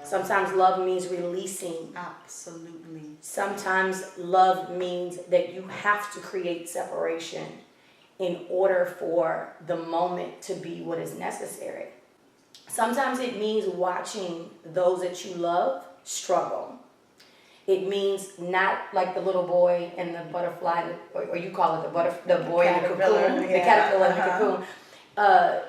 Sometimes love means releasing. Absolutely. Sometimes love means that you have to create separation in order for the moment to be what is necessary. Sometimes it means watching those that you love struggle. It means not like the little boy and the butterfly, or you call it the boy in the cocoon, the caterpillar in the cocoon.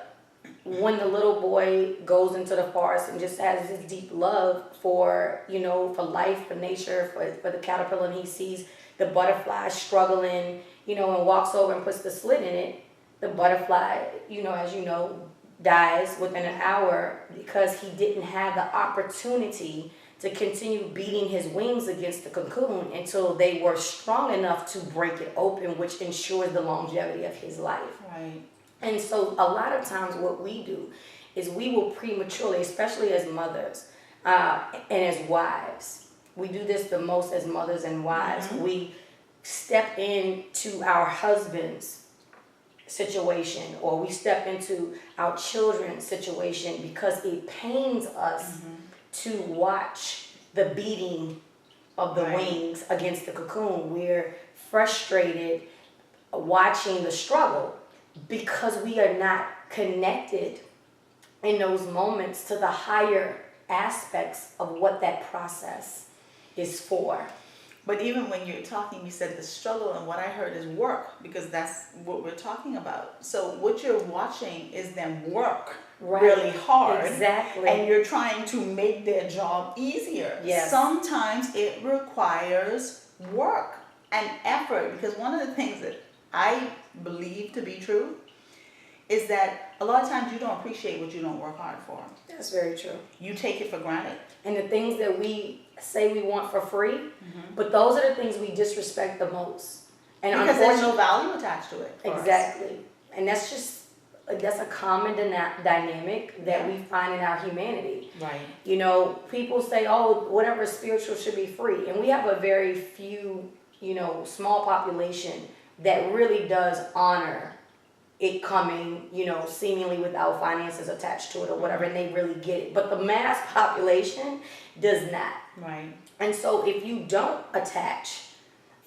When the little boy goes into the forest and just has this deep love for, for life, for nature, for the caterpillar, and he sees the butterfly struggling, and walks over and puts the slit in it, the butterfly, as you know, dies within an hour because he didn't have the opportunity to continue beating his wings against the cocoon until they were strong enough to break it open, which ensures the longevity of his life. Right. And so a lot of times what we do is we will prematurely, especially as mothers and as wives, we do this the most as mothers and wives. Mm-hmm. We step into our husband's situation, or we step into our children's situation because it pains us to watch the beating of the wings against the cocoon. We're frustrated watching the struggle because we are not connected in those moments to the higher aspects of what that process is for. But even when you're talking, you said the struggle, and what I heard is work, because that's what we're talking about. So what you're watching is them work really hard. Exactly. And you're trying to make their job easier. Yes. Sometimes it requires work and effort, because one of the things that I believe to be true is that a lot of times you don't appreciate what you don't work hard for. That's very true. You take it for granted. And the things that we say we want for free, but those are the things we disrespect the most. And because there's no value attached to it. Exactly. And that's a common dynamic that we find in our humanity. Right. People say, oh, whatever is spiritual should be free. And we have a very few, small population that really does honor it coming, seemingly without finances attached to it or whatever, and they really get it. But the mass population does not. Right. And so if you don't attach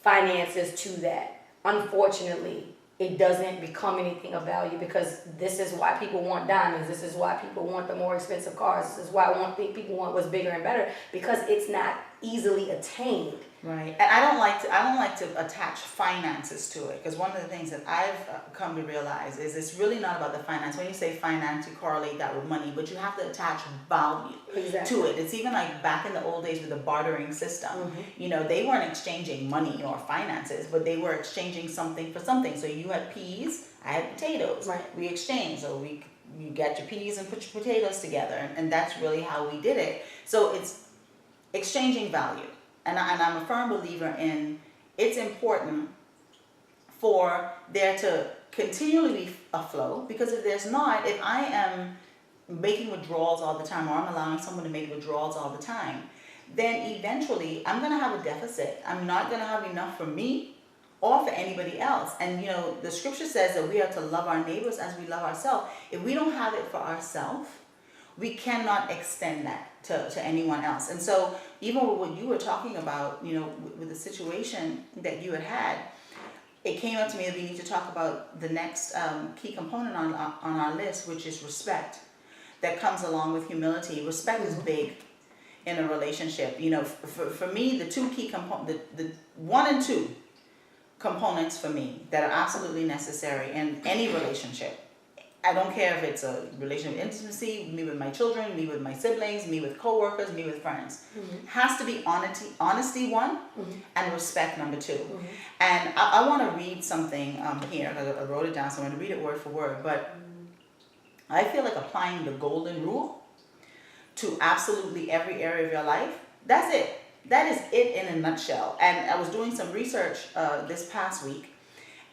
finances to that, unfortunately, it doesn't become anything of value, because this is why people want diamonds. This is why people want the more expensive cars. This is why people want what's bigger and better, because it's not easily attained. Right. And I don't like to attach finances to it, because one of the things that I've come to realize is it's really not about the finance. When you say finance, you correlate that with money, but you have to attach value to it. It's even like back in the old days with the bartering system. They weren't exchanging money or finances, but they were exchanging something for something. So you had peas, I had potatoes. Right. We exchanged. So you get your peas and put your potatoes together, and that's really how we did it. So it's exchanging value. And I'm a firm believer in it's important for there to continually be a flow, because if there's not, if I am making withdrawals all the time, or I'm allowing someone to make withdrawals all the time, then eventually I'm going to have a deficit. I'm not going to have enough for me or for anybody else. And the scripture says that we are to love our neighbors as we love ourselves. If we don't have it for ourselves, we cannot extend that to anyone else. And so even with what you were talking about, with the situation that you had, it came up to me that we need to talk about the next key component on our list, which is respect, that comes along with humility. Respect is big in a relationship. For me, the two key components, the 1 and 2 components for me that are absolutely necessary in any relationship. I don't care if it's a relationship of intimacy, me with my children, me with my siblings, me with coworkers, me with friends. Has to be honesty 1, and respect number 2. And I want to read something here. I wrote it down, so I'm going to read it word for word. But I feel like applying the golden rule to absolutely every area of your life, that's it. That is it in a nutshell. And I was doing some research this past week,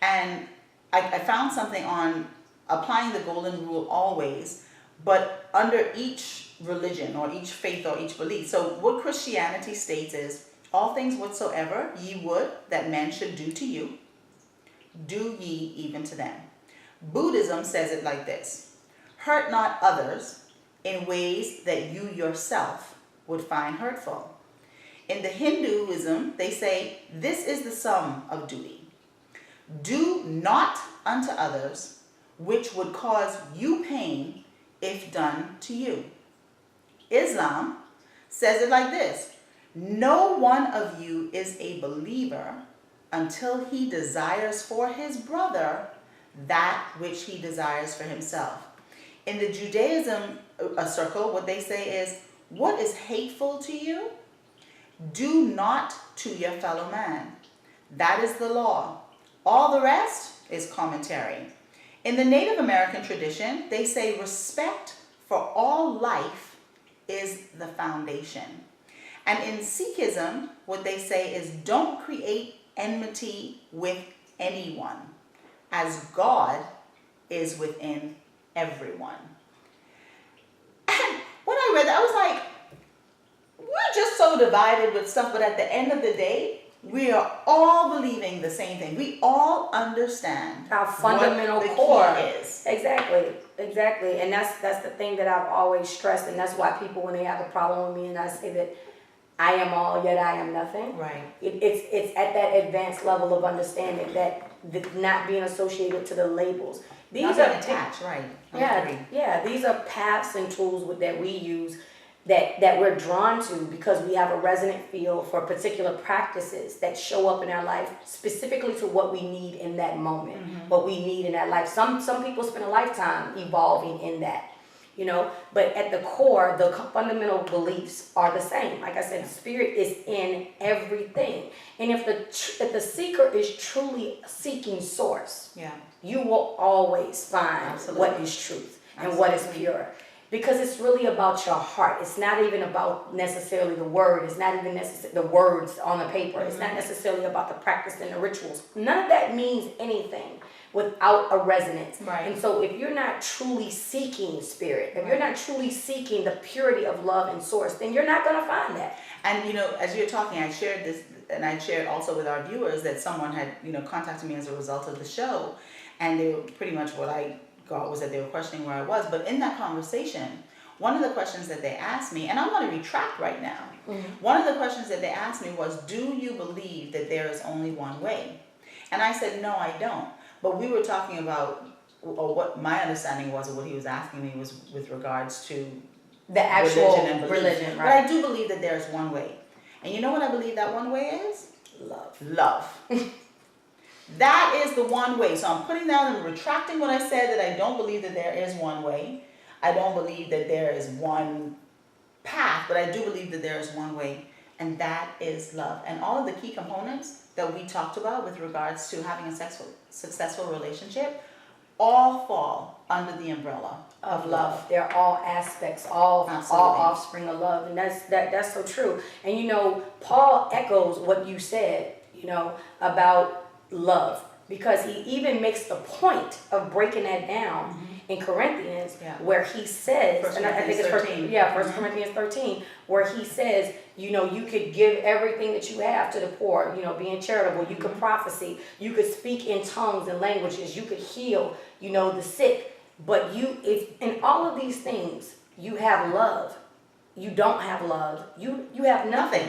and I found something on applying the golden rule always, but under each religion or each faith or each belief. So what Christianity states is, all things whatsoever ye would that men should do to you, do ye even to them. Buddhism says it like this: hurt not others in ways that you yourself would find hurtful. In the Hinduism, they say, this is the sum of duty. Do not unto others which would cause you pain if done to you. Islam says it like this: no one of you is a believer until he desires for his brother that which he desires for himself. In the Judaism circle, what they say is, what is hateful to you, do not to your fellow man. That is the law. All the rest is commentary. In the Native American tradition, they say respect for all life is the foundation. And in Sikhism, what they say is don't create enmity with anyone, as God is within everyone. And when I read that, I was like, we're just so divided with stuff, but at the end of the day, we are all believing the same thing. We all understand our fundamental what the core key is. Exactly. And that's the thing that I've always stressed, and that's why people, when they have a problem with me and I say that I am all, yet I am nothing. Right. It's at that advanced level of understanding that not being associated to the labels. These Not are being attached, right. Yeah. These are paths and tools that we use that we're drawn to because we have a resonant feel for particular practices that show up in our life specifically to what we need in that moment, what we need in that life. Some people spend a lifetime evolving in that, but at the core, the fundamental beliefs are the same. Like I said, spirit is in everything. And if the seeker is truly seeking source, you will always find what is truth and what is pure. Because it's really about your heart. It's not even about necessarily the word. It's not even the words on the paper. It's not necessarily about the practice and the rituals. None of that means anything without a resonance. Right. And so if you're not truly seeking spirit, if you're not truly seeking the purity of love and source, then you're not going to find that. And as you're talking, I shared this, and I shared also with our viewers that someone had, contacted me as a result of the show, and they were pretty much what I got was that they were questioning where I was. But in that conversation, one of the questions that they asked me, and I'm going to retract right now, one of the questions that they asked me was, do you believe that there is only one way? And I said, no, I don't. But we were talking about, or what my understanding was of what he was asking me was with regards to the actual religion and belief. Religion, right? But I do believe that there's one way. And you know what I believe that one way is? Love. That is the one way. So I'm putting down and retracting what I said, that I don't believe that there is one way. I don't believe that there is one path, but I do believe that there is one way, and that is love. And all of the key components that we talked about with regards to having a successful relationship all fall under the umbrella of love. They're all aspects, all offspring of love, and that's so true. And Paul echoes what you said, about love, because he even makes the point of breaking that down in Corinthians, where he says, and I think it's 1 Corinthians 13, where he says, you could give everything that you have to the poor, being charitable, you could prophesy, you could speak in tongues and languages, you could heal, the sick, but if in all of these things you have love, you don't have love, you have nothing.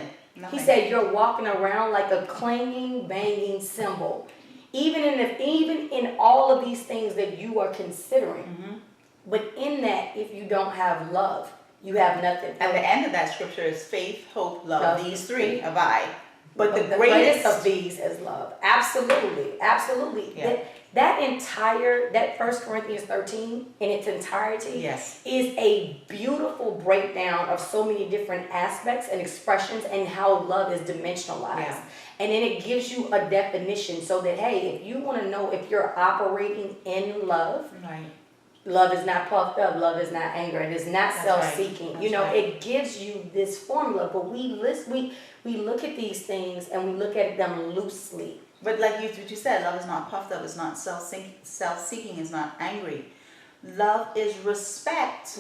He said you're walking around like a clanging, banging cymbal. Even in all of these things that you are considering, but in that, if you don't have love, you have nothing. At the end of that scripture is faith, hope, love. These three abide. But the greatest of these is love. Absolutely. Yeah. That 1 Corinthians 13 in its entirety is a beautiful breakdown of so many different aspects and expressions and how love is dimensionalized. Yeah. And then it gives you a definition so that, hey, if you want to know if you're operating in love, love is not puffed up, love is not anger, it is not self-seeking. It gives you this formula, but we look at these things and we look at them loosely. But like what you said, love is not puffed up, it's not self-seeking, it's not angry. Love is respect.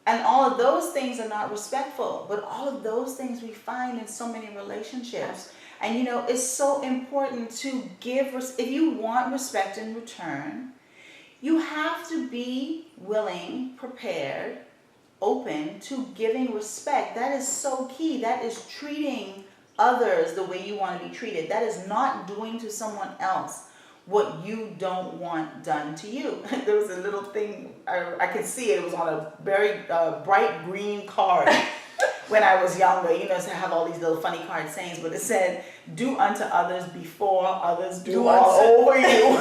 And all of those things are not respectful, but all of those things we find in so many relationships. And it's so important to give, if you want respect in return, you have to be willing, prepared, open to giving respect. That is so key. That is treating others the way you want to be treated. That is not doing to someone else what you don't want done to you. There was a little thing, I could see it. It was on a very bright green card when I was younger. You know, to have all these little funny card sayings, but it said, do unto others before others do all over you.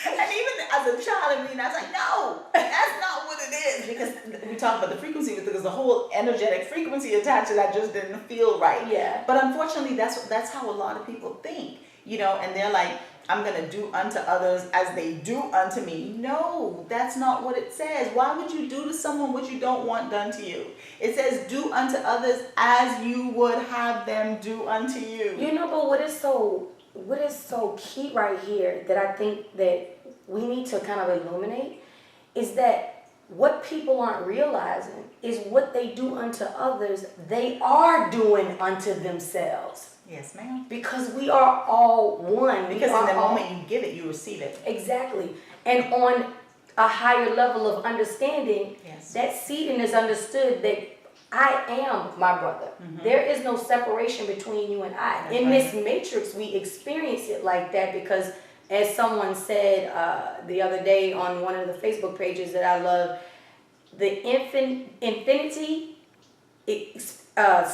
And even as a child, I was like, no, that's not what it is. Because we talk about the frequency, because the whole energetic frequency attached to that just didn't feel right. Yeah. But unfortunately, that's how a lot of people think, you know, and they're like, I'm going to do unto others as they do unto me. No, that's not what it says. Why would you do to someone what you don't want done to you? It says do unto others as you would have them do unto you. You know, but what is so key right here that I think that we need to kind of illuminate is that what people aren't realizing is what they do unto others, they are doing unto themselves. Yes, ma'am. Because we are all one. Because in the moment you give it, you receive it. Exactly. And on a higher level of understanding, yes, that seeding is understood that I am my brother. Mm-hmm. There is no separation between you and I. That's in right. this matrix, we experience it like that because, as someone said the other day on one of the Facebook pages that I love, the infinity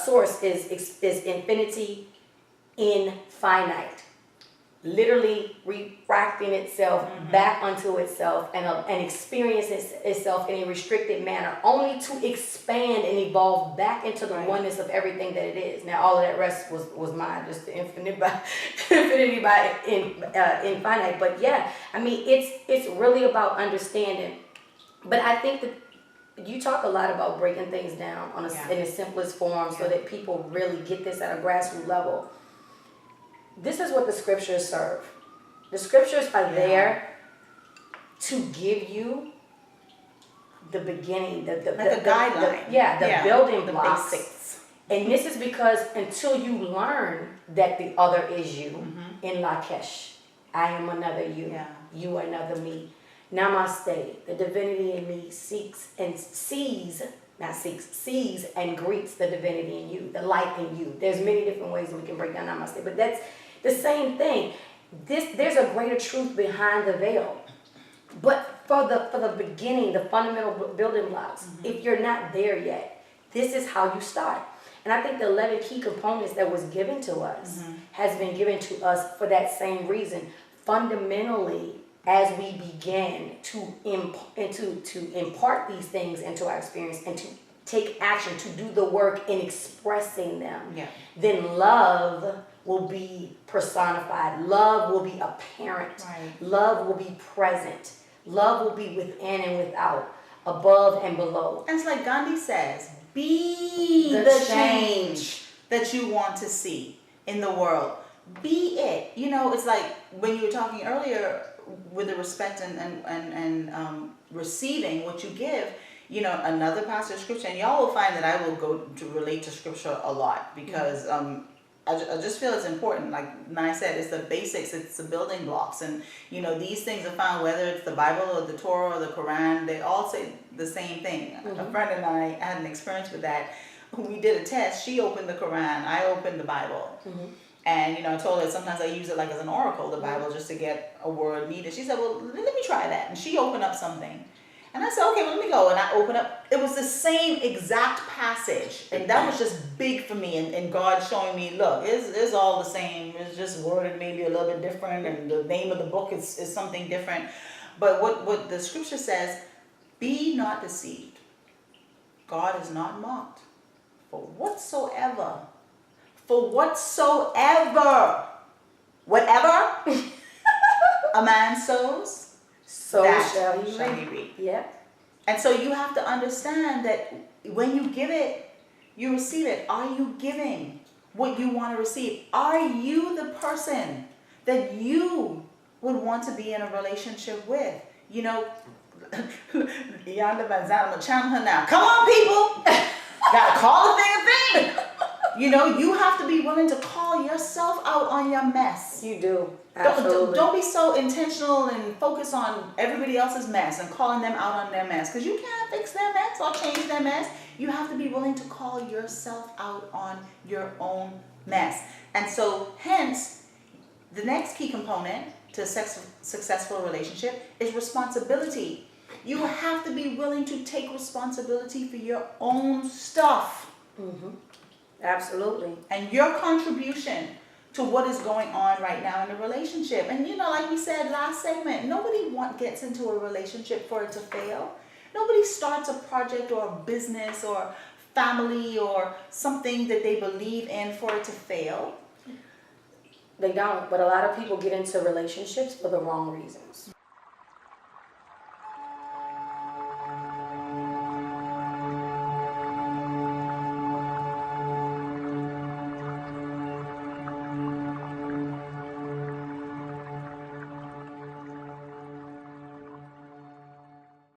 source is infinity infinite, literally refracting itself mm-hmm. back unto itself and experiencing itself in a restricted manner, only to expand and evolve back into the right. oneness of everything that it is. Now, all of that rest was mine, just the infinity by infinite. But yeah, I mean, it's really about understanding. But I think that you talk a lot about breaking things down in the simplest form so that people really get this at a grassroots level. This is what the scriptures serve. The scriptures are there to give you the beginning, the guideline. The building blocks. The basics. And this is because until you learn that the other is you, mm-hmm. in Lakesh, I am another you, you are another me. Namaste, the divinity in me sees and greets the divinity in you, the light in you. There's many different ways that we can break down namaste, but that's the same thing. There's a greater truth behind the veil. But for the beginning, the fundamental building blocks, mm-hmm. if you're not there yet, this is how you start. And I think the 11 key components that was given to us mm-hmm. has been given to us for that same reason. Fundamentally, as we begin to impart these things into our experience and to take action, to do the work in expressing them, then love will be personified. Love will be apparent. Right. Love will be present. Love will be within and without, above and below. And it's like Gandhi says, be the change that you want to see in the world. Be it. You know, it's like when you were talking earlier with the respect and receiving what you give, you know, another passage of scripture, and y'all will find that I will go to relate to scripture a lot because I just feel it's important. Like Nai said, it's the basics, it's the building blocks. And, you know, these things are found, whether it's the Bible or the Torah or the Quran, they all say the same thing. Mm-hmm. A friend and I had an experience with that. We did a test. She opened the Quran. I opened the Bible. Mm-hmm. And, you know, I told her sometimes I use it like as an oracle, the Bible, just to get a word needed. She said, well, let me try that. And she opened up something. And I said, okay, well, let me go. And I opened up. It was the same exact passage. And that was just big for me. And God showing me, look, it's all the same. It's just worded maybe a little bit different. And the name of the book is something different. But what the scripture says, be not deceived. God is not mocked. For whatever, whatever a man sows, so that shall he reap. Yeah. And so you have to understand that when you give it, you receive it. Are you giving what you want to receive? Are you the person that you would want to be in a relationship with? You know, Yonder Van Zandt, I'm gonna challenge her now. Come on, people! Gotta call the thing a thing! You know, you have to be willing to call yourself out on your mess. You do. Don't, Absolutely. don't be so intentional and focus on everybody else's mess and calling them out on their mess, because you can't fix their mess or change their mess. You have to be willing to call yourself out on your own mess. And so hence, the next key component to a successful relationship is responsibility. You have to be willing to take responsibility for your own stuff. Mm-hmm. Absolutely. And your contribution to what is going on right now in the relationship. And you know, like we said last segment, nobody gets into a relationship for it to fail. Nobody starts a project or a business or family or something that they believe in for it to fail. They don't, but a lot of people get into relationships for the wrong reasons.